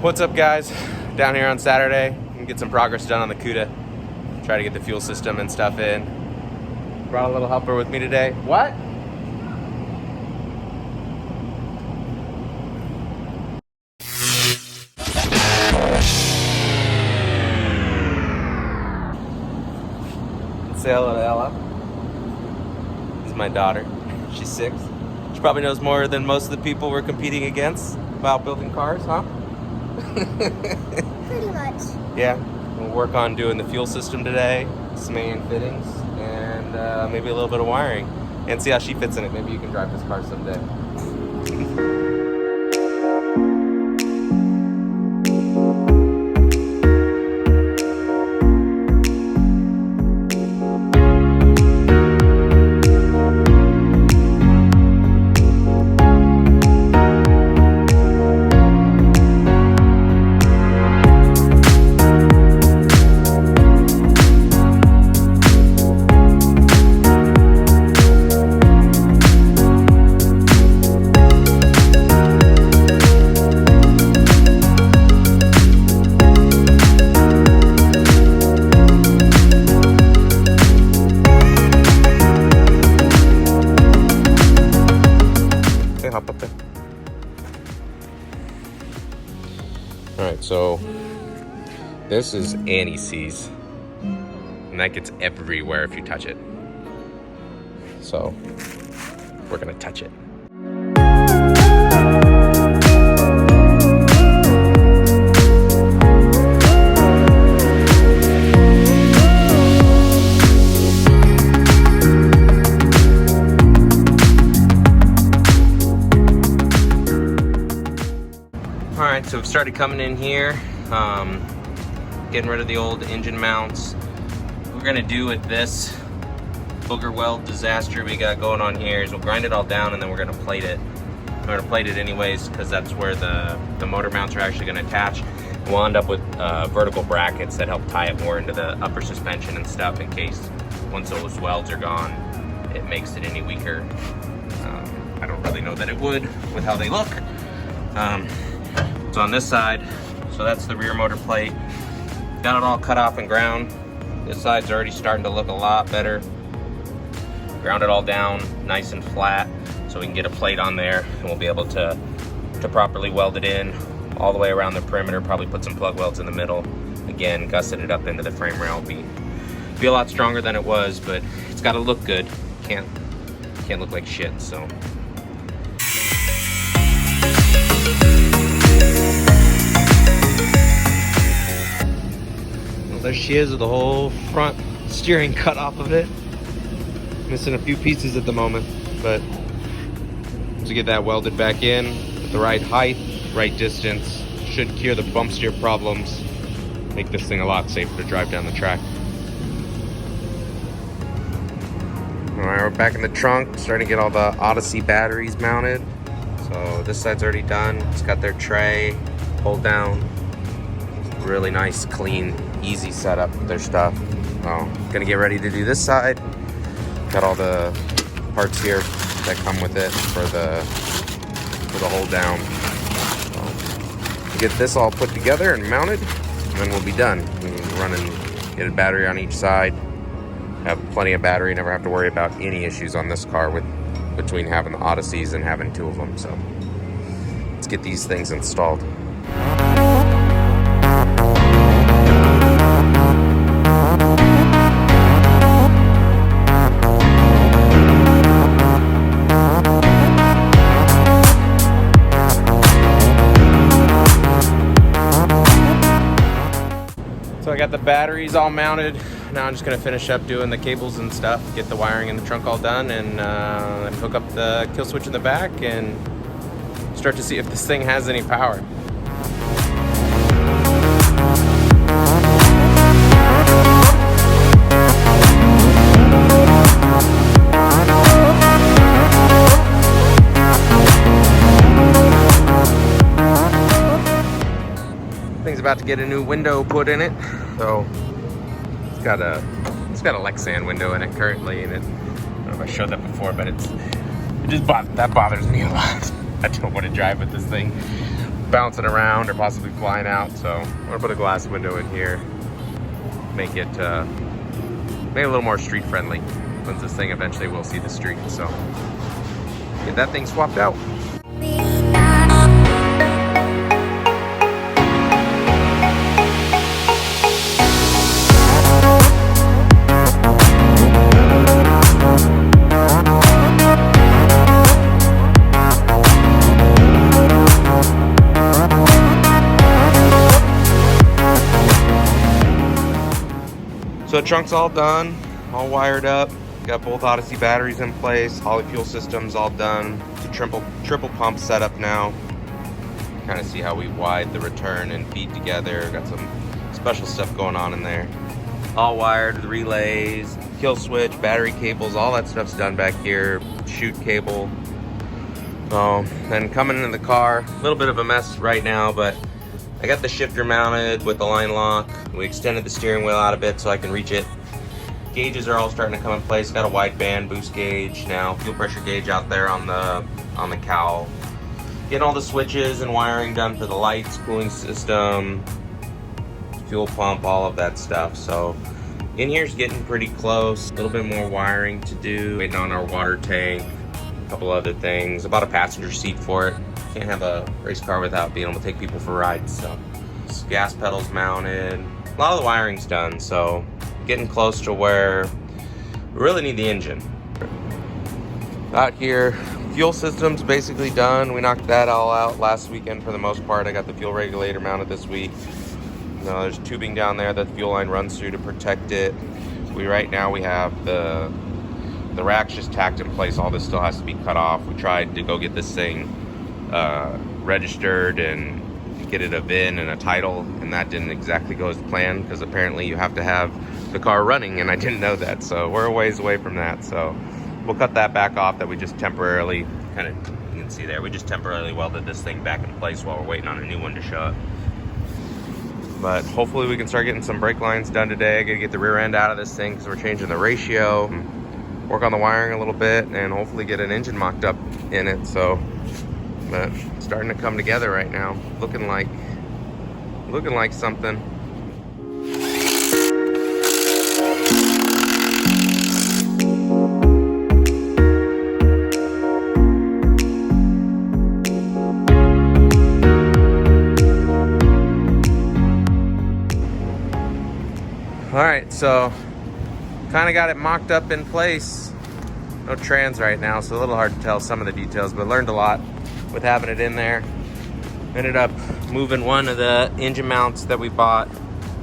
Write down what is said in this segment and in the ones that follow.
What's up, guys? Down here on Saturday, and get some progress done on the CUDA. Try to get the fuel system and stuff in. Brought a little helper with me today. What? Say hello to Ella. This is my daughter. She's 6. She probably knows more than most of the people we're competing against about building cars, huh? Pretty much. Yeah. We'll work on doing the fuel system today, some main fittings, and maybe a little bit of wiring, and see how she fits in it. Maybe you can drive this car someday. Hop up there. Alright, so this is anti-seize, and that gets everywhere if you touch it. So we're gonna touch it. Alright, so we've started coming in here, getting rid of the old engine mounts. What we're gonna do with this booger weld disaster we got going on here is we'll grind it all down, and then we're gonna plate it. We're gonna plate it anyways because that's where the motor mounts are actually gonna attach. We'll end up with vertical brackets that help tie it more into the upper suspension and stuff, in case once those welds are gone, it makes it any weaker. I don't really know that it would with how they look. So on this side, so that's the rear motor plate. Got it all cut off and ground. This side's already starting to look a lot better. Ground it all down nice and flat so we can get a plate on there, and we'll be able to properly weld it in all the way around the perimeter. Probably put some plug welds in the middle. Again, gusset it up into the frame rail. Be a lot stronger than it was, but it's got to look good. Can't look like shit. So. There she is with the whole front steering cut off of it. Missing a few pieces at the moment, but to get that welded back in at the right height, right distance, should cure the bump steer problems, make this thing a lot safer to drive down the track. All right, we're back in the trunk, starting to get all the Odyssey batteries mounted. So this side's already done. It's got their tray, hold down. Really nice, clean, easy setup with their stuff. Gonna get ready to do this side. Got all the parts here that come with it for the hold down. So, get this all put together and mounted, and then we'll be done. We can run and get a battery on each side. Have plenty of battery. Never have to worry about any issues on this car between having the Odysseys and having 2 of them. So let's get these things installed. So I got the batteries all mounted. Now I'm just gonna finish up doing the cables and stuff, get the wiring in the trunk all done, and hook up the kill switch in the back and start to see if this thing has any power. Thing's about to get a new window put in it, so it's got a Lexan window in it currently, and I don't know if I showed that before, but that bothers me a lot. I don't want to drive with this thing. bouncing around or possibly flying out. So I'm gonna put a glass window in here, make it a little more street friendly once this thing eventually will see the street. So get that thing swapped out. So the trunk's all done, all wired up. Got both Odyssey batteries in place. Holly fuel system's all done. It's a triple pump setup now. Kind of see how we wide the return and feed together. Got some special stuff going on in there. All wired, the relays, kill switch, battery cables, all that stuff's done back here. Chute cable. So then coming into the car, a little bit of a mess right now, but I got the shifter mounted with the line lock. We extended the steering wheel out a bit so I can reach it. Gauges are all starting to come in place. Got a wide band boost gauge now, fuel pressure gauge out there on the cowl. Getting all the switches and wiring done for the lights, cooling system, fuel pump, all of that stuff. So in here's getting pretty close. A little bit more wiring to do. Waiting on our water tank, a couple other things. I bought a passenger seat for it. Can't have a race car without being able to take people for rides. So gas pedals mounted. A lot of the wiring's done, so getting close to where we really need the engine. Out here, fuel system's basically done. We knocked that all out last weekend for the most part. I got the fuel regulator mounted this week. There's tubing down there that the fuel line runs through to protect it. Right now we have the racks just tacked in place. All this still has to be cut off. We tried to go get this thing registered and get it a VIN and a title, and that didn't exactly go as planned because apparently you have to have the car running, and I didn't know that. So we're a ways away from that. So we'll cut that back off. That we just temporarily you can see there, we just temporarily welded this thing back in place while we're waiting on a new one to show up. But hopefully we can start getting some brake lines done today. I gotta get the rear end out of this thing because we're changing the ratio, work on the wiring a little bit, and hopefully get an engine mocked up in it. So but it's starting to come together right now, looking like something. All right, so kind of got it mocked up in place. No trans right now, so a little hard to tell some of the details, but learned a lot with having it in there. Ended up moving one of the engine mounts that we bought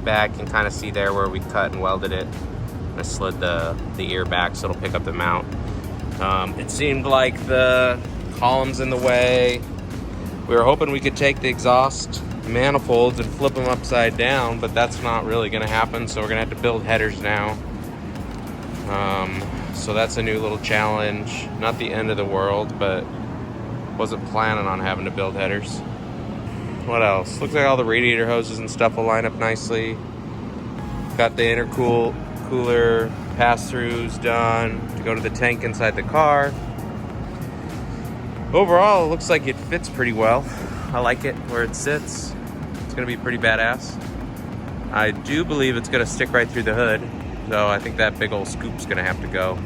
back. And kind of see there where we cut and welded it. I slid the ear back so it'll pick up the mount. It seemed like the column's in the way. We were hoping we could take the exhaust manifolds and flip them upside down, but that's not really gonna happen, so we're gonna have to build headers now. So that's a new little challenge. Not the end of the world, but wasn't planning on having to build headers. What else? Looks like all the radiator hoses and stuff will line up nicely. Got the intercooler pass-throughs done to go to the tank inside the car. Overall, it looks like it fits pretty well. I like it where it sits. It's gonna be pretty badass. I do believe it's gonna stick right through the hood, so I think that big old scoop's gonna have to go.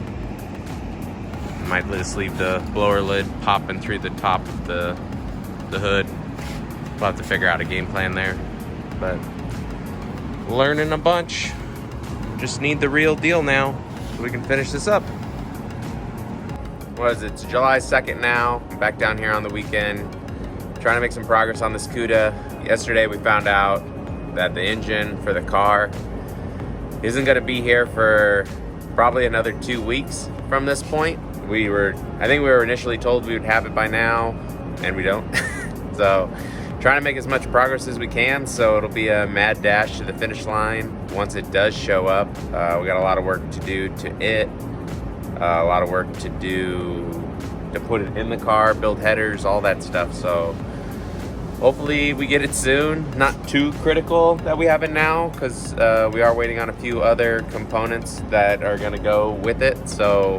Might just leave the blower lid popping through the top of the hood. We'll have to figure out a game plan there. But learning a bunch. Just need the real deal now so we can finish this up. What is it? It's July 2nd now. I'm back down here on the weekend. Trying to make some progress on this CUDA. Yesterday we found out that the engine for the car isn't going to be here for probably another 2 weeks from this point. I think we were initially told we would have it by now, and we don't. So trying to make as much progress as we can, so it'll be a mad dash to the finish line once it does show up. We got a lot of work to do to it, a lot of work to do to put it in the car, build headers, all that stuff. So hopefully we get it soon. Not too critical that we have it now, because we are waiting on a few other components that are going to go with it. So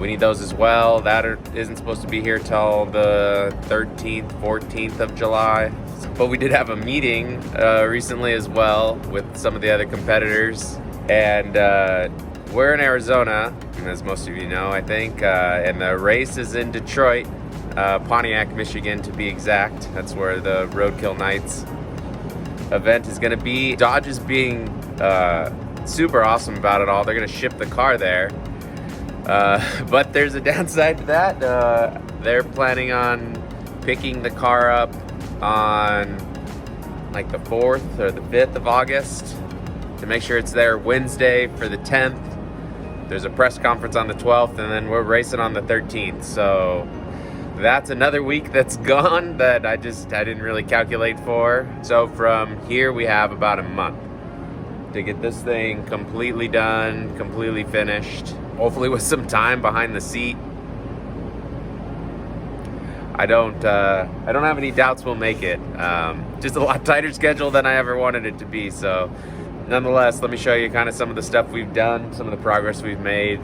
We need those as well. That isn't supposed to be here till the 13th, 14th of July. But we did have a meeting recently as well with some of the other competitors. And we're in Arizona, as most of you know, I think. And the race is in Detroit, Pontiac, Michigan to be exact. That's where the Roadkill Nights event is going to be. Dodge is being super awesome about it all. They're going to ship the car there. But there's a downside to that. They're planning on picking the car up on like the 4th or the 5th of August to make sure it's there Wednesday for the 10th. There's a press conference on the 12th, and then we're racing on the 13th. So that's another week that's gone that I didn't really calculate for. So from here we have about a month to get this thing completely done, completely finished. Hopefully with some time behind the seat. I don't have any doubts we'll make it. Just a lot tighter schedule than I ever wanted it to be. So nonetheless, let me show you kind of some of the stuff we've done, some of the progress we've made.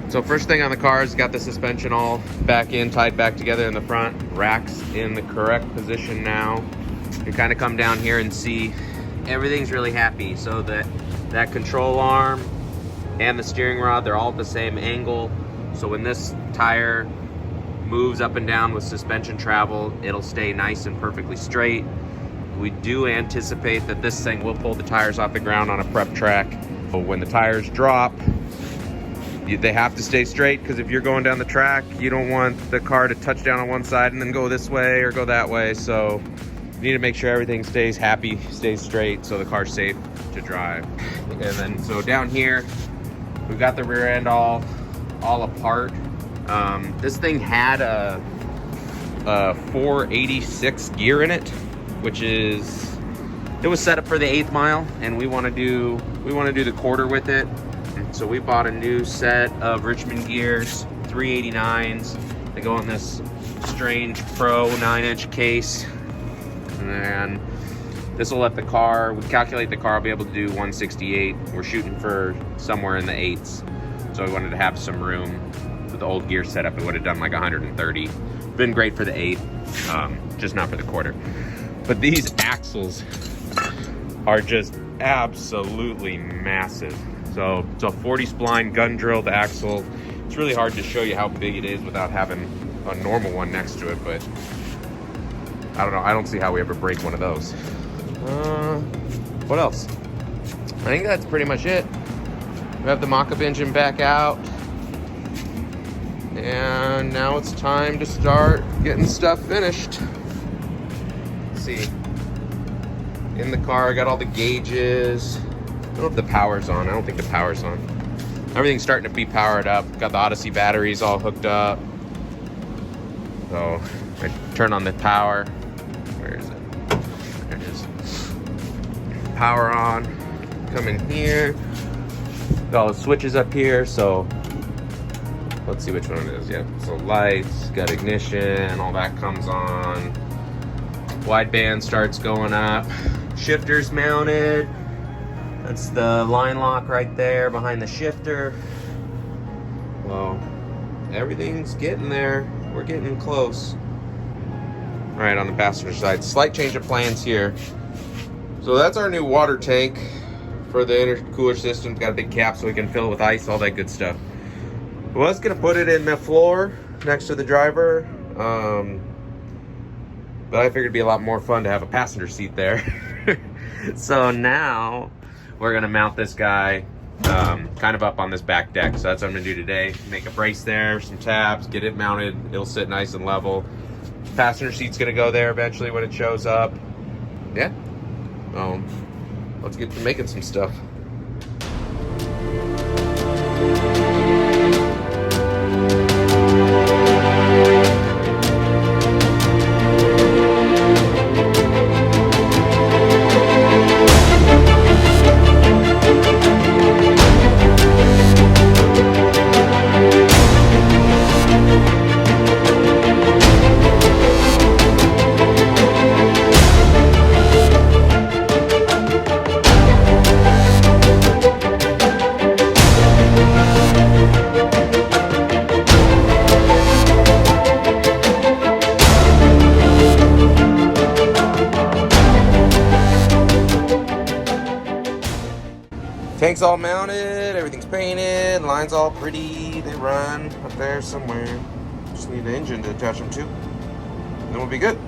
So first thing on the car is got the suspension all back in, tied back together in the front. Rack's in the correct position now. You kind of come down here and see everything's really happy. So that control arm and the steering rod, they're all at the same angle. So when this tire moves up and down with suspension travel, it'll stay nice and perfectly straight. We do anticipate that this thing will pull the tires off the ground on a prep track. But when the tires drop, they have to stay straight, because if you're going down the track, you don't want the car to touch down on one side and then go this way or go that way. So you need to make sure everything stays happy, stays straight, so the car's safe to drive. And then so down here, we've got the rear end all apart. This thing had a 486 gear in it, which is, it was set up for the 8th mile, and we want to do the quarter with it. So we bought a new set of Richmond gears, 389s. They go in this strange Pro 9-inch case. And then this will let the car, we calculate the car will be able to do 168. We're shooting for somewhere in the 8s. So we wanted to have some room. With the old gear setup, it would have done like 130. Been great for the 8, just not for the quarter. But these axles are just absolutely massive. So it's a 40 spline gun drilled axle. It's really hard to show you how big it is without having a normal one next to it, but I don't know. I don't see how we ever break one of those. What else? I think that's pretty much it. We have the mockup engine back out. And now it's time to start getting stuff finished. Let's see. In the car, I got all the gauges. I don't know if the power's on. I don't think the power's on. Everything's starting to be powered up. Got the Odyssey batteries all hooked up. So I turn on the power. Where is it? There it is. Power on. Come in here. Got all the switches up here. So let's see which one it is. Yeah. So lights, got ignition, all that comes on. Wideband starts going up. Shifter's mounted. That's the line lock right there behind the shifter. Well, everything's getting there. We're getting close. All right, on the passenger side, slight change of plans here. So that's our new water tank for the intercooler system. It's got a big cap so we can fill it with ice, all that good stuff. I was gonna put it in the floor next to the driver, but I figured it'd be a lot more fun to have a passenger seat there. So now we're gonna mount this guy kind of up on this back deck. So that's what I'm gonna do today. Make a brace there, some tabs, get it mounted. It'll sit nice and level. Passenger seat's gonna go there eventually when it shows up. Yeah. Let's get to making some stuff. Tank's all mounted, everything's painted, lines all pretty, they run up there somewhere. Just need the engine to attach them to, then we'll be good.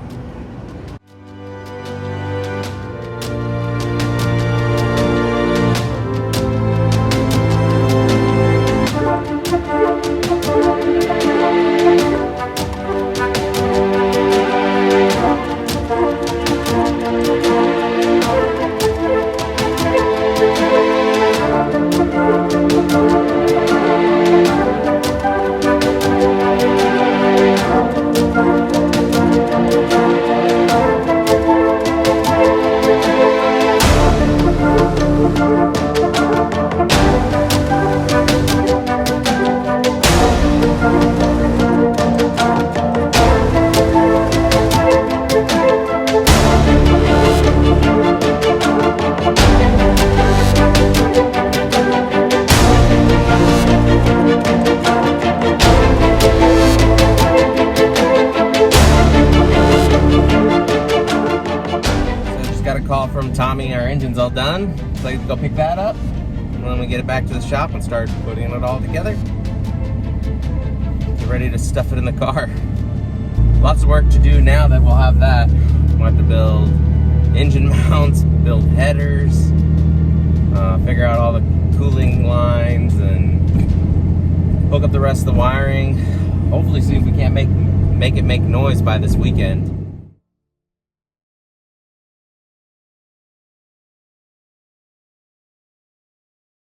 Call from Tommy, our engine's all done, so I get to go pick that up and then we get it back to the shop and start putting it all together. Get ready to stuff it in the car. Lots of work to do now that we'll have that. We'll have to build engine mounts, build headers, figure out all the cooling lines and hook up the rest of the wiring. Hopefully see if we can't make it make noise by this weekend.